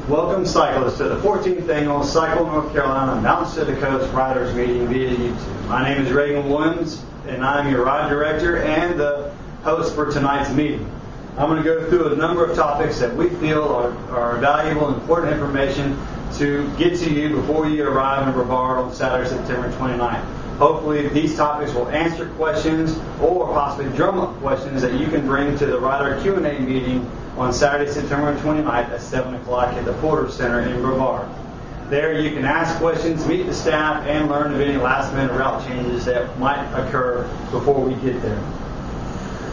Welcome cyclists to the 14th annual Cycle North Carolina Mountains to the Coast Riders Meeting via YouTube. My name is Ragan Williams and I'm your ride director and the host for tonight's meeting. I'm going to go through a number of topics that we feel are valuable and important information to get to you before you arrive in Brevard on Saturday, September 29th. Hopefully these topics will answer questions or possibly drum up questions that you can bring to the Rider Q&A meeting on Saturday, September 29th at 7 o'clock at the Porter Center in Brevard. There you can ask questions, meet the staff, and learn of any last-minute route changes that might occur before we get there.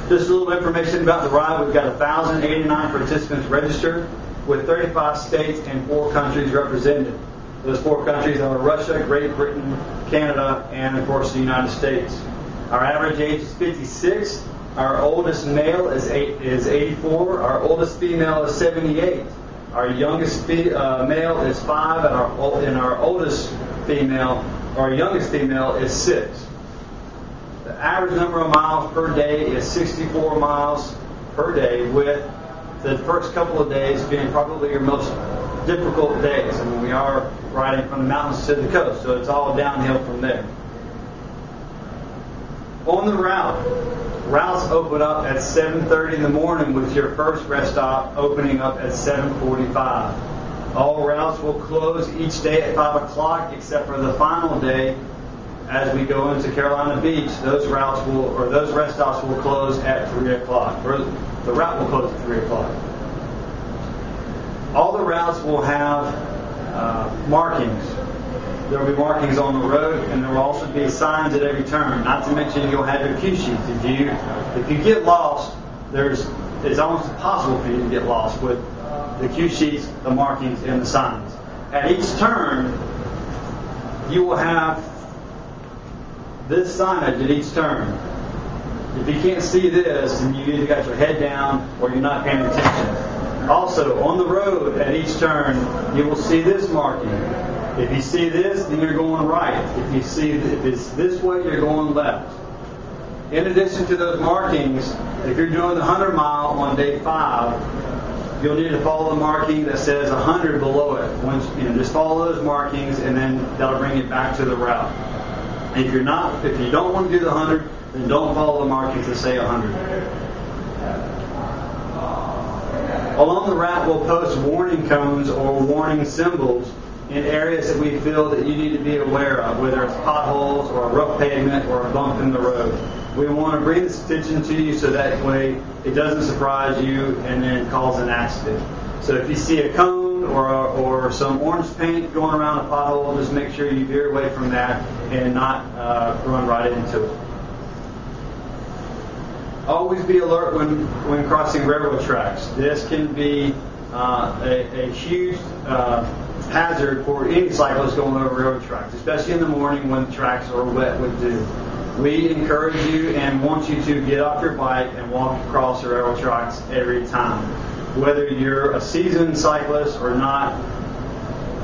Just a little information about the ride. We've got 1,089 participants registered with 35 states and 4 countries represented. Those 4 countries are Russia, Great Britain, Canada, and of course the United States. Our average age is 56. Our oldest male is 84. Our oldest female is 78. Our youngest male is 5, and our oldest female, or youngest female, is 6. The average number of miles per day is 64 miles per day, with the first couple of days being probably your most difficult days. I mean, we are riding from the mountains to the coast, so it's all downhill from there. On the routes open up at 7:30 in the morning with your first rest stop opening up at 7:45. All routes will close each day at 5 o'clock except for the final day as we go into Carolina Beach. Those rest stops will close at 3 o'clock. Or the route will close at 3 o'clock. All the routes will have markings. There will be markings on the road, and there will also be signs at every turn. Not to mention you'll have your cue sheets. If you get lost, it's almost impossible for you to get lost with the cue sheets, the markings, and the signs. At each turn, you will have this signage at each turn. If you can't see this, then you either got your head down or you're not paying attention. Also, on the road at each turn, you will see this marking. If you see this, then you're going right. If it's this way, you're going left. In addition to those markings, if you're doing the 100 mile on day 5, you'll need to follow the marking that says 100 below it. Just follow those markings, and then that'll bring you back to the route. If you don't want to do the 100, then don't follow the markings that say 100. Along the route, we'll post warning cones or warning symbols in areas that we feel that you need to be aware of, whether it's potholes or a rough pavement or a bump in the road. We want to bring this attention to you so that way it doesn't surprise you and then cause an accident. So if you see a cone or some orange paint going around a pothole, just make sure you veer away from that and not run right into it. Always be alert when crossing railroad tracks. This can be a huge hazard for any cyclist going over railroad tracks, especially in the morning when the tracks are wet with dew. We encourage you and want you to get off your bike and walk across the railroad tracks every time. Whether you're a seasoned cyclist or not,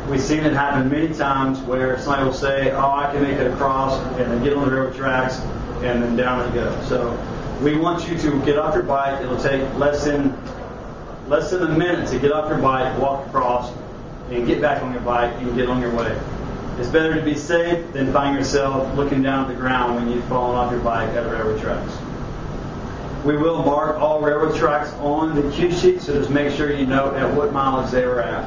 we've seen it happen many times where somebody will say, "Oh, I can make it across," and then get on the railroad tracks and then down it goes. So we want you to get off your bike. It'll take less than a minute to get off your bike, walk across, and get back on your bike and get on your way. It's better to be safe than find yourself looking down at the ground when you've fallen off your bike at railroad tracks. We will mark all railroad tracks on the cue sheet, so just make sure you know at what mileage they were at.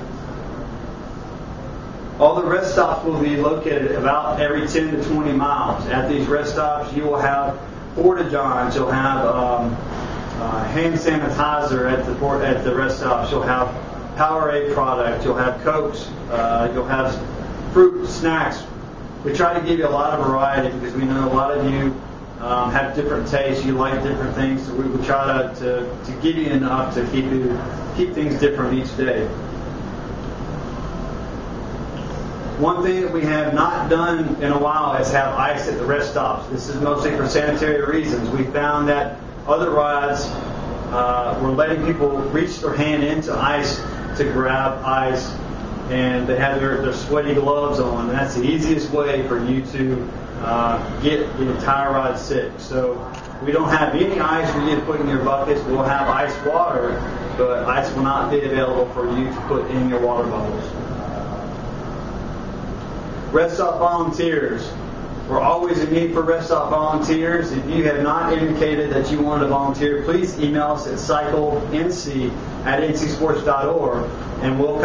All the rest stops will be located about every 10 to 20 miles. At these rest stops, you will have porta-johns, you'll have hand sanitizer at the rest stops, you'll have Powerade products, you'll have Cokes, you'll have fruit, snacks. We try to give you a lot of variety because we know a lot of you have different tastes, you like different things, so we will try to give you enough to keep things different each day. One thing that we have not done in a while is have ice at the rest stops. This is mostly for sanitary reasons. We found that other rides were letting people reach their hand into ice to grab ice, and they had their sweaty gloves on. And that's the easiest way for you to get the entire ride sick. So we don't have any ice for you to put in your buckets. We'll have ice water, but ice will not be available for you to put in your water bottles. Rest stop volunteers. We're always in need for rest stop volunteers. If you have not indicated that you want to volunteer, please email us at cyclenc@ncsports.org, and we'll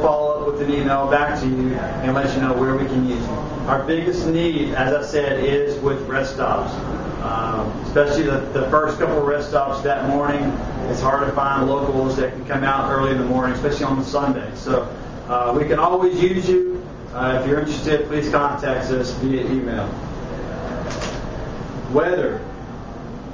follow up with an email back to you and let you know where we can use you. Our biggest need, as I said, is with rest stops. Especially the first couple of rest stops that morning. It's hard to find locals that can come out early in the morning, especially on Sunday. So we can always use you. If you're interested, please contact us via email. Weather.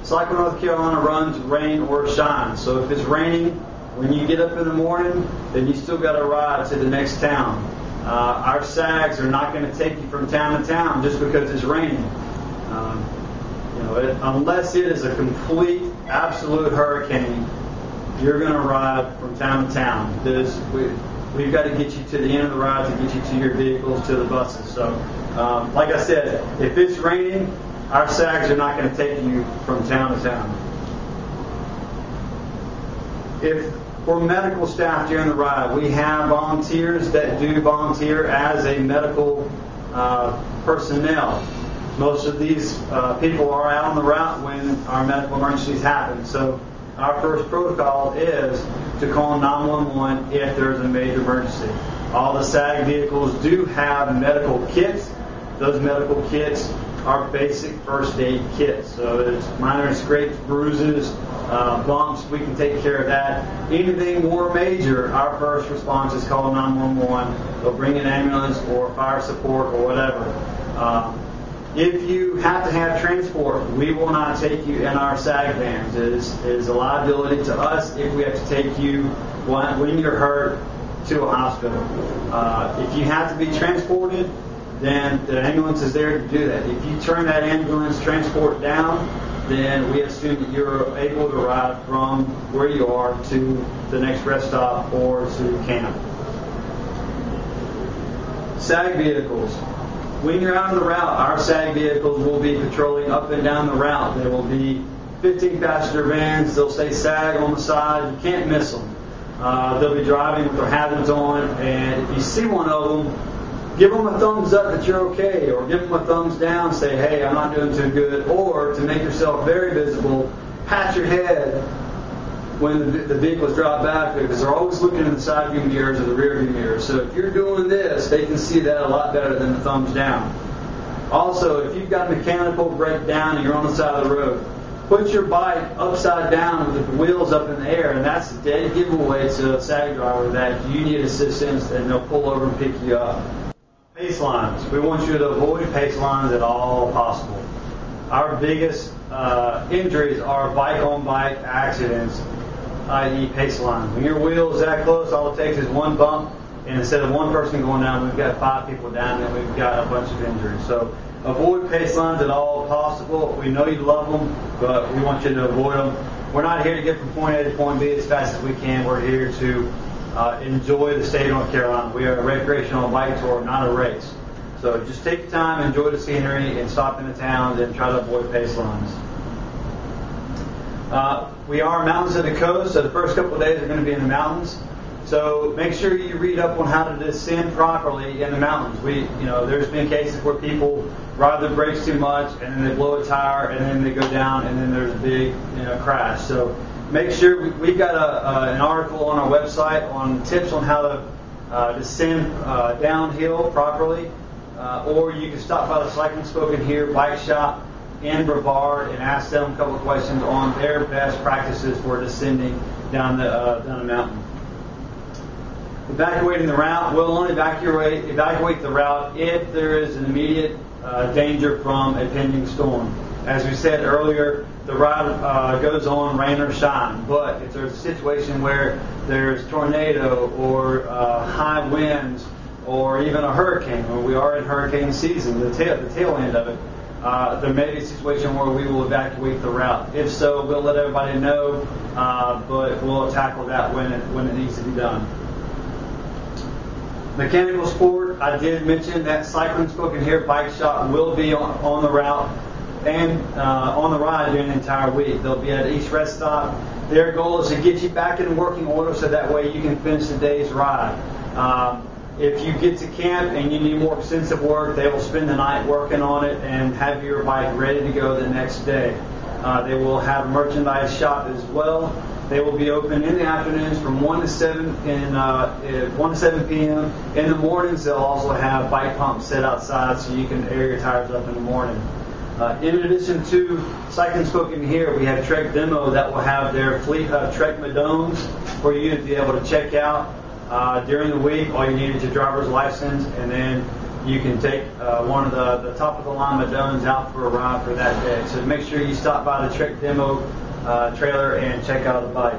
Cycle North Carolina runs rain or shine. So if it's raining, when you get up in the morning, then you still got to ride to the next town. Our SAGs are not going to take you from town to town just because it's raining. Unless it is a complete, absolute hurricane, you're going to ride from town to town. We've got to get you to the end of the ride to get you to your vehicles, to the buses. So, like I said, if it's raining, our SAGs are not going to take you from town to town. If we're medical staff during the ride, we have volunteers that do volunteer as a medical personnel. Most of these people are out on the route when our medical emergencies happen. So our first protocol is to call 911 if there's a major emergency. All the SAG vehicles do have medical kits. Those medical kits are basic first aid kits. So it's minor scrapes, bruises, bumps. We can take care of that. Anything more major, our first response is call 911. They'll bring an ambulance or fire support or whatever. If you have to have transport, we will not take you in our SAG vans. It is a liability to us if we have to take you when you're hurt to a hospital. If you have to be transported, then the ambulance is there to do that. If you turn that ambulance transport down, then we assume that you're able to ride from where you are to the next rest stop or to camp. SAG vehicles. When you're out on the route, our SAG vehicles will be patrolling up and down the route. There will be 15-passenger vans. They'll say SAG on the side. You can't miss them. They'll be driving with their hazards on, and if you see one of them, give them a thumbs up that you're okay, or give them a thumbs down, say, hey, I'm not doing too good, or to make yourself very visible, pat your head when the vehicles drop back, because they're always looking in the side view mirrors or the rear view mirrors. So if you're doing this, they can see that a lot better than the thumbs down. Also, if you've got a mechanical breakdown and you're on the side of the road, put your bike upside down with the wheels up in the air, and that's a dead giveaway to a SAG driver that you need assistance, and they'll pull over and pick you up. Pace lines. We want you to avoid pace lines at all possible. Our biggest injuries are bike-on-bike accidents, i.e. pace lines. When your wheel is that close, all it takes is one bump, and instead of one person going down, we've got 5 people down, and we've got a bunch of injuries. So avoid pace lines at all possible. We know you love them, but we want you to avoid them. We're not here to get from point A to point B as fast as we can. We're here to enjoy the state of North Carolina. We are a recreational bike tour, not a race. So just take your time, enjoy the scenery, and stop in the towns and try to avoid pace lines. We are mountains of the coast, so the first couple of days are going to be in the mountains. So make sure you read up on how to descend properly in the mountains. There's been cases where people ride their brakes too much, and then they blow a tire, and then they go down, and then there's a big crash. So make sure we've got an article on our website on tips on how to descend downhill properly, or you can stop by the Cycling Spoken Here bike shop in Brevard and ask them a couple of questions on their best practices for descending down the mountain. Evacuating the route. We'll only evacuate the route if there is an immediate danger from a pending storm. As we said earlier, the ride goes on rain or shine. But if there's a situation where there's tornado or high winds or even a hurricane, when we are in hurricane season, the tail end of it, there may be a situation where we will evacuate the route. If so, we'll let everybody know, but we'll tackle that when it needs to be done. Mechanical sport, I did mention that Cycling Spoken Here Bike Shop will be on the route and on the ride during the entire week. They'll be at each rest stop. Their goal is to get you back in working order so that way you can finish the day's ride. If you get to camp and you need more extensive work, they will spend the night working on it and have your bike ready to go the next day. They will have a merchandise shop as well. They will be open in the afternoons from 1 to 7 p.m. In the mornings, they'll also have bike pumps set outside so you can air your tires up in the morning. In addition to Cycling Spoken Here, we have Trek Demo that will have their fleet of Trek Madones for you to be able to check out during the week. All you need is your driver's license, and then you can take one of the top-of-the-line Madones out for a ride for that day. So make sure you stop by the Trek Demo trailer and check out the bike.